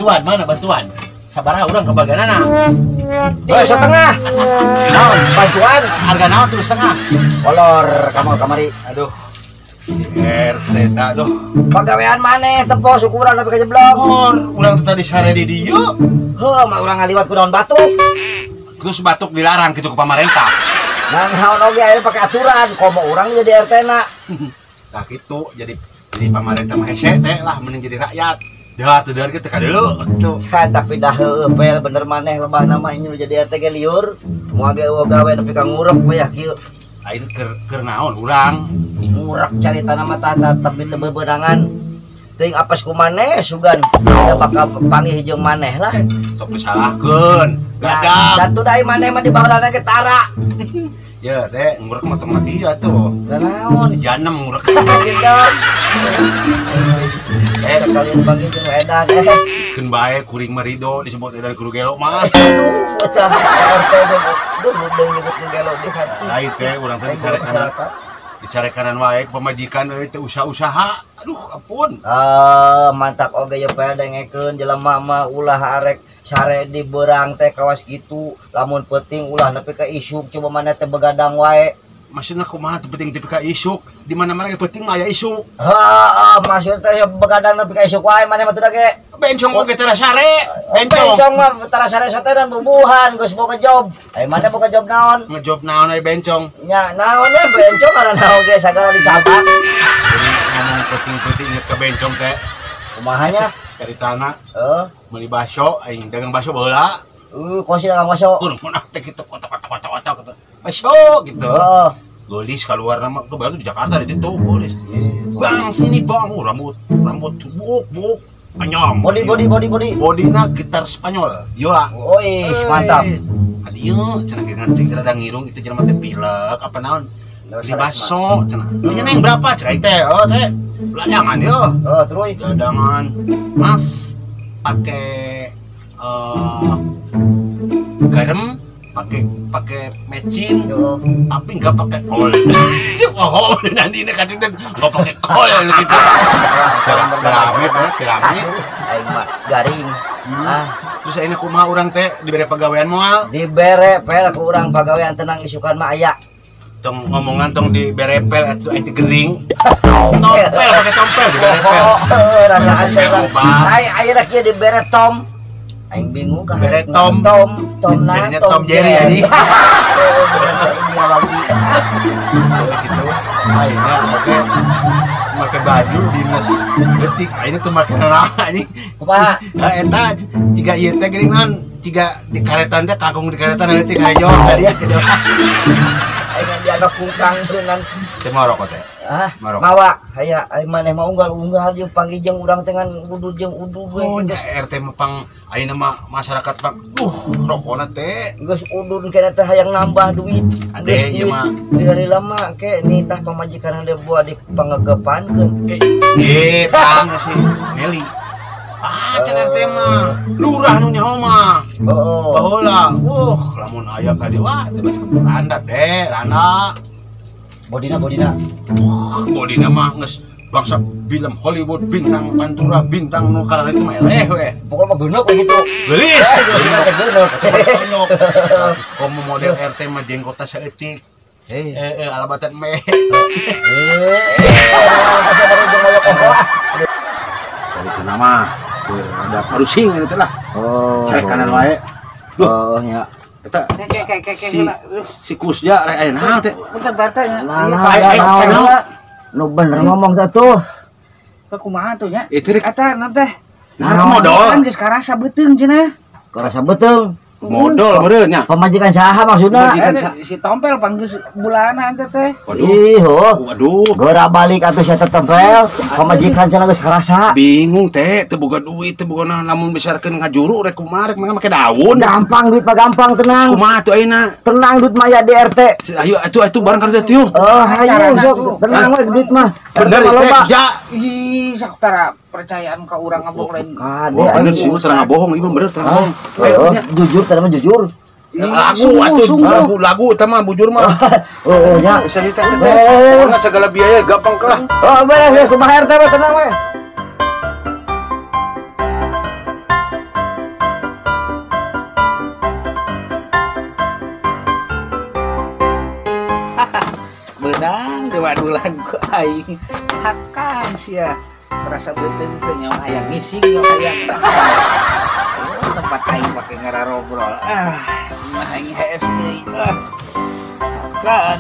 bantuan mana bantuan? Sabaraha urang kebagianana. Setengah. Naon? Bantuan. Harga naon tuh setengah? Kolor kamari. Aduh. Si RT aduh. Pagawean maneh tempo syukuran tapi kejeblok. Urang tadi sare di dieu. Heuh, mah urang ngaliwat ku daun batuk. Terus batuk dilarang gitu ke pemerintah. Nah, naon oge aya pake aturan, komo urang jadi RT-na. Tah kitu jadi pemerintah mah hese teh lah mending jadi rakyat. Dah teu deui teh kadeu tuh. Tapi dah heueuh pel bener maneh lebah nama ini jadi RT ge liur. Moal ge eueuh gawe nepi ka ngurek we ya kieu. Aing keur naon urang? Ngurek carita nama tata tapi teu beunangan. Teuing apes ku maneh sugan da bakal panggih jeung maneh lah. Sok disalahkeun. Gadang. Datu dai maneh mah di baheulana ge tara. Ya teh ngurek mah tong mati ya tuh. Naon? Janem ngurek. Gendong. Sekalian bagi jeung edan Keun bae kuring marido disebut edan kudu gelo mah. Aduh, bocah RT duh nyebut gelo di hati. Lain teh urang teh dicare kanan wae ke pamajikan euy teh usaha-usaha. Aduh ampun. Mantap oge ye pe dengekeun jelema mah ulah arek sare di beurang teh kawas gitu. Lamun penting ulah nepi ka isuk coba maneh teh begadang wae. Maksudna kumaha teu penting nepi ka isuk? Di mana-mana ge penting mah aya isuk. Heeh, maksud teh begadang nepi ka isuk wae maneh mah teu ge. Bencong oge teh sare. Bencong mah tara sare sote dan bubuhan geus boga job. Ai maneh boga job naon? Ngejob naon aya bencong? Nya naon we bencong karena oge sagala dicatat. Jadi ngomong penting-penting inget ka bencong teh. Kumaha nya? Caritana meuli bakso aing dagang bakso baheula. Kosi dagang bakso. Mun teh kitu kota bakso gitu. Golis keluar nama ke baru di Jakarta di situ golis. Bang sini bang, rambut buk anyam. Body. Bodina gitar Spanyol, biola. Oi, mantap. Adieu, cenah kita ada ngirung itu jelema teh pilek apa naon? Di bakso cenah. Ini neng berapa cai teh? Oh teh. Ladangan yo. Terus ladangan. Mas pakai garam pakai mecin tapi nggak pakai kol. Oh nanti ini kadang nggak pakai kol gitu. Piramid aing mah garing. Terus ini kumaha urang teh dibere pagawean moal dibere pel ku urang pagawean tenang isukan mah aya tong ngomongan tong dibere pel atuh aing teh gering tompel pakai tompel dibere pel rasaan teh ayeuna kieu dibere tom aing bingung kan bere tom nah Tom Jerry anjing ini lagi gitu ayeuna oke make baju dinas detik ayeuna tuh make naon anjing kumaha eta jiga ieu teh geuning naon jiga di karetan teh kangkung di karetan detik aya jawab tadi ayeuna dianggap kungkang beunang teh mah rokok teh mawa aya maneh mah unggal jeung panggih jeung urang teh ngan udud jeung udud we geus RT mah pang ayeuna mah masyarakat pang rokona teh geus udud kena teh hayang nambah duit ade ieu mah dari lama ke nitah pamajikan ande buat dipanggegepankeun tang si Meli cenah RT mah lurah nu nyaho mah baheula lamun aya ka dewa teh basa anda teh rana bodina bodina mah geus bangsa film Hollywood bintang pantura bintang nu karana itu mah eleh we pokoknya mah geuneuh we gitu geulis geuneuh komo model RT mah jenggotna saeutik alabatan meh masih baru jeung moyo kokoh saeutik nama ada parusing eta lah cari kanan wae nya eta si Kusja rek aya naon teh bentar barta nya nu bener ngomong tuh kumaha tuh nya itu eta naon teh modal kan geus karasa beuteung cenah karasa beuteung modal meureun nya pamajikan saha maksudna si tompel panggeus bulanan teh waduh geura balik atuh sia tempel pamajikan cenah geus karasa bingung teh teu boga duit teu boga lamun misalkeun ngajuru rek kumaha rek make daun gampang duit mah gampang tenang kumaha tuh ayeuna tenang duit mah ya di RT ayo atuh bareng kartu teh ayo sok tenang we duit mah bener teh ja ih saktara percayaan ka urang ngabong lain bener sih terang bohong ieu bener terang bohong jujur teh mah jujur lagu eta mah bujur mah nya bisa teh teh segala biaya gampang lah beres kumaha RT mah tenang we menang dewadulan ku aing hakan sia merasa beuteung teh nyawa hayang ngising nyawa hayang tah tempat aing pake ngararobrol aing hees deui hakan